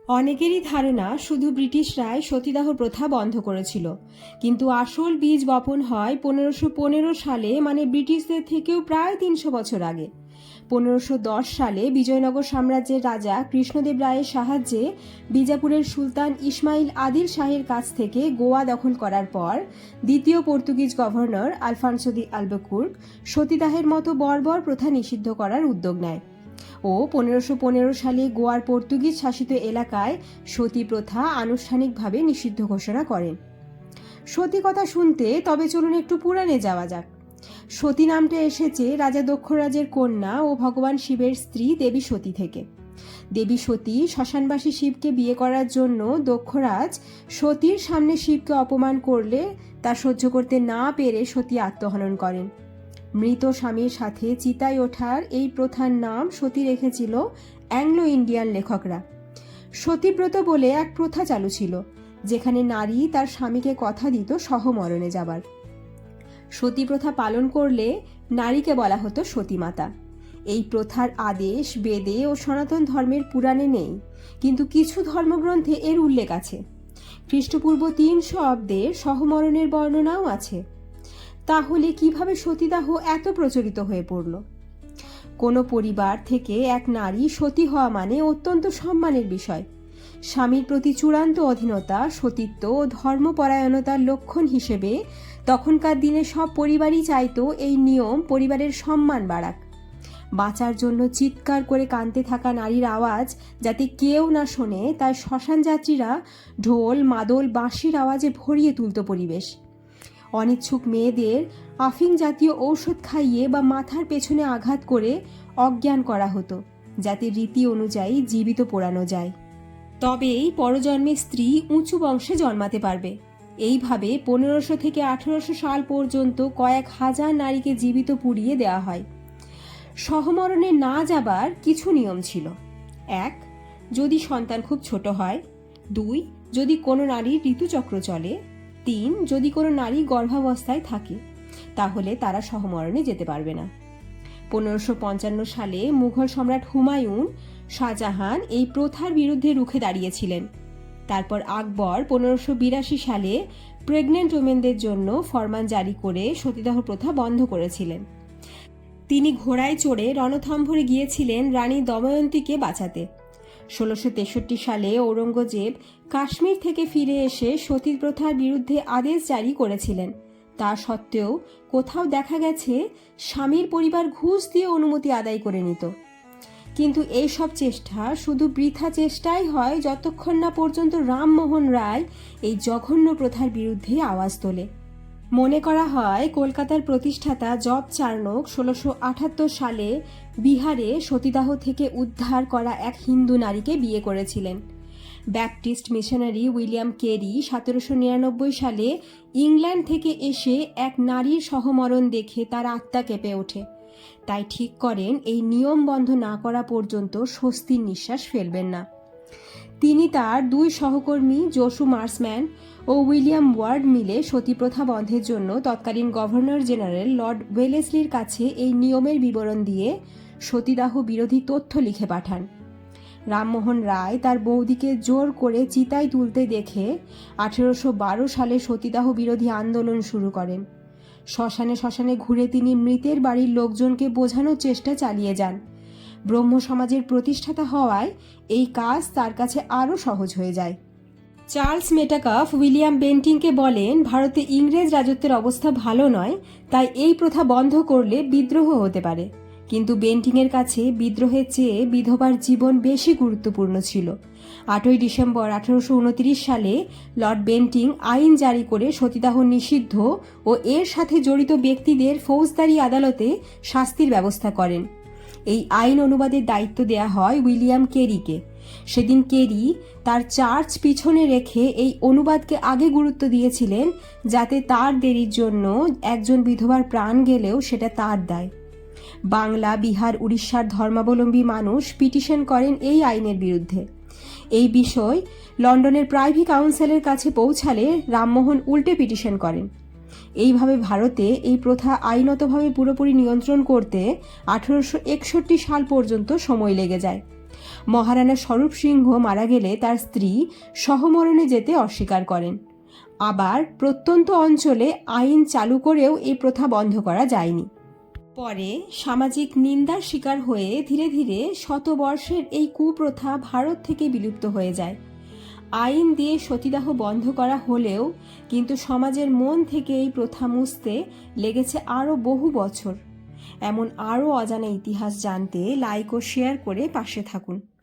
অনেকেরই ধারণা শুধু ব্রিটিশরাই সতীদাহ প্রথা বন্ধ করেছিল, কিন্তু আসল বীজ বপন হয় 1515 সালে, মানে ব্রিটিশদের থেকেও প্রায় 300 বছর আগে। 1510 সালে বিজয়নগর সাম্রাজ্যের রাজা কৃষ্ণদেব রায়ের সাহায্যে বিজাপুরের সুলতান ইসমাইল আদিল শাহের কাছ থেকে গোয়া দখল করার পর দ্বিতীয় পর্তুগিজ গভর্নর আলফানসো দি আলবুকুর্ক সতীদাহের মতো বর্বর প্রথা নিষিদ্ধ করার উদ্যোগ নেয় ও 1515 সালে গোয়ার পর্তুগিজ শাসিত এলাকায় সতী প্রথা আনুষ্ঠানিকভাবে নিষিদ্ধ ঘোষণা করেন। সতী কথা শুনতে তবে চলুন একটু পুরাণে যাওয়া যাক। সতী নামটা এসেছে রাজা দক্ষরাজের কন্যা ও ভগবান শিবের স্ত্রী দেবী সতী থেকে। দেবী সতী শ্মশানবাসী শিবকে বিয়ে করার জন্য দক্ষরাজ সতীর সামনে শিবকে অপমান করলে তা সহ্য করতে না পেরে সতী আত্মহনন করেন। মৃত স্বামীর সাথে চিতায় ওঠার এই প্রথার নাম সতী রেখেছিল অ্যাংলো ইন্ডিয়ান লেখকরা। সতীব্রত বলে এক প্রথা চালু ছিল, যেখানে নারী তার স্বামীকে কথা দিত সহমরণে যাবার। সতী প্রথা পালন করলে নারীকে বলা হতো সতীমাতা। এই প্রথার আদেশ বেদে ও সনাতন ধর্মের পুরাণে নেই, কিন্তু কিছু ধর্মগ্রন্থে এর উল্লেখ আছে। খ্রিস্টপূর্ব 300 অব্দে সহমরণের বর্ণনাও আছে। তাহলে কিভাবে সতীদাহ এত প্রচলিত হয়ে পড়ল? কোনো পরিবার থেকে এক নারী সতী হওয়া মানে অত্যন্ত সম্মানের বিষয়। স্বামীর প্রতি চূড়ান্ত অধীনতা, সতীত্ব ও ধর্মপরায়ণতার লক্ষণ হিসেবে তখনকার দিনে সব পরিবারই চাইতো এই নিয়ম পরিবারের সম্মান বাড়াক। বাঁচার জন্য চিৎকার করে কাঁদতে থাকা নারীর আওয়াজ যাতে কেউ না শোনে, তাই শ্মশান যাত্রীরা ঢোল, মাদল, বাঁশির আওয়াজে ভরিয়ে তুলত পরিবেশ। অনিচ্ছুক মেয়েদের আফিং জাতীয় ঔষধ খাইয়ে বা মাথার পেছনে আঘাত করে অজ্ঞান করা হতো, যাতে রীতি অনুযায়ী জীবিত পোড়ানো যায়। তবেই পরজন্মে স্ত্রী উঁচু বংশে জন্মাতে পারবে। এইভাবে 1500 থেকে 1800 সাল পর্যন্ত কয়েক হাজার নারীকে জীবিত পুড়িয়ে দেওয়া হয়। সহমরণে না যাবার কিছু নিয়ম ছিল। 1. যদি সন্তান খুব ছোট হয়। 2. যদি কোনো নারীর ঋতুচক্র চলে। 3. যদি কোনো নারী গর্ভাবস্থায় থাকে, তাহলে তারা সহমরণে যেতে পারবে না। 1555 সালে মুঘল সম্রাট হুমায়ুন শাহজাহান এই প্রথার বিরুদ্ধে রুখে দাঁড়িয়েছিলেন। তারপর আকবর 1582 সালে প্রেগনেন্ট ওমেনদের জন্য ফরমান জারি করে সতীদাহ প্রথা বন্ধ করেছিলেন। তিনি ঘোড়ায় চড়ে রণথম্ভরে গিয়েছিলেন রানী দময়ন্তীকে বাঁচাতে। 1663 সালে ঔরঙ্গজেব কাশ্মীর থেকে ফিরে এসে সতী প্রথার বিরুদ্ধে আদেশ জারি করেছিলেন। তা সত্ত্বেও কোথাও দেখা গেছে স্বামীর পরিবার ঘুষ দিয়ে অনুমতি আদায় করে নিত। কিন্তু এই সব চেষ্টা শুধু বৃথা চেষ্টাই হয় যতক্ষণ না পর্যন্ত রামমোহন রায় এই জঘন্য প্রথার বিরুদ্ধে আওয়াজ তোলে। মনে করা হয় কলকাতার প্রতিষ্ঠাতা জব চার্নক 1678 সালে বিহারে সতীদাহ থেকে উদ্ধার করা এক হিন্দু নারীকে বিয়ে করেছিলেন। ব্যাপটিস্ট মিশনারি উইলিয়াম কেরি 1799 সালে ইংল্যান্ড থেকে এসে এক নারীর সহমরণ দেখে তার আত্মা কেঁপে ওঠে। তাই ঠিক করেন এই নিয়ম বন্ধ না করা পর্যন্ত স্বস্তির নিঃশ্বাস ফেলবেন না। তিনি তার 2 সহকর্মী জোশু মার্সম্যান ও উইলিয়াম ওয়ার্ড মিলে সতী প্রথা বন্ধের জন্য তৎকালীন গভর্নর জেনারেল লর্ড ওয়েলেসলির কাছে এই নিয়মের বিবরণ দিয়ে সতীদাহ বিরোধী তথ্য লিখে পাঠান। রামমোহন রায় তার বৌদিকে জোর করে চিতায় তুলতে দেখে 1812 সালে সতীদাহ বিরোধী আন্দোলন শুরু করেন। শ্মশানে শ্মশানে ঘুরে তিনি মৃতের বাড়ির লোকজনকে বোঝানোর চেষ্টা চালিয়ে যান। ব্রহ্ম সমাজের প্রতিষ্ঠাতা হওয়ায় এই কাজ তার কাছে আরও সহজ হয়ে যায়। চার্লস মেটাকাফ উইলিয়াম বেন্টিংকে বলেন, ভারতে ইংরেজ রাজত্বের অবস্থা ভালো নয়, তাই এই প্রথা বন্ধ করলে বিদ্রোহ হতে পারে। কিন্তু বেন্টিংয়ের কাছে বিদ্রোহের চেয়ে বিধবার জীবন বেশি গুরুত্বপূর্ণ ছিল। 8ই ডিসেম্বর 1829 সালে লর্ড বেন্টিং আইন জারি করে সতীদাহ নিষিদ্ধ ও এর সাথে জড়িত ব্যক্তিদের ফৌজদারি আদালতে শাস্তির ব্যবস্থা করেন। এই আইন অনুবাদের দায়িত্ব দেয়া হয় উইলিয়াম কেরিকে। সেদিন কেরি তার চার্চ পিছনে রেখে এই অনুবাদকে আগে গুরুত্ব দিয়েছিলেন, যাতে তার দেরির জন্য একজন বিধবার প্রাণ গেলেও সেটা তার দায়। বাংলা, বিহার, উড়িষ্যার ধর্মাবলম্বী মানুষ পিটিশন করেন এই আইনের বিরুদ্ধে। এই বিষয় লন্ডনের প্রাইভি কাউন্সিলের কাছে পৌঁছালে রামমোহন উল্টে পিটিশন করেন। এইভাবে ভারতে এই প্রথা আইনতভাবে পুরোপুরি নিয়ন্ত্রণ করতে 1861 সাল পর্যন্ত সময় লেগে যায়। মহারাণা স্বরূপ সিংহ মারা গেলে তার স্ত্রী সহমরণে যেতে অস্বীকার করেন। আবার প্রত্যন্ত অঞ্চলে আইন চালু করেও এই প্রথা বন্ধ করা যায়নি। পরে সামাজিক নিন্দার শিকার হয়ে ধীরে ধীরে শতবর্ষের এই কুপ্রথা ভারত থেকে বিলুপ্ত হয়ে যায়। আইন দিয়ে সতীদাহ বন্ধ করা হলেও কিন্তু সমাজের মন থেকে এই প্রথা মুছতে লেগেছে আরও বহু বছর। এমন আরও অজানা ইতিহাস জানতে লাইক ও শেয়ার করে পাশে থাকুন।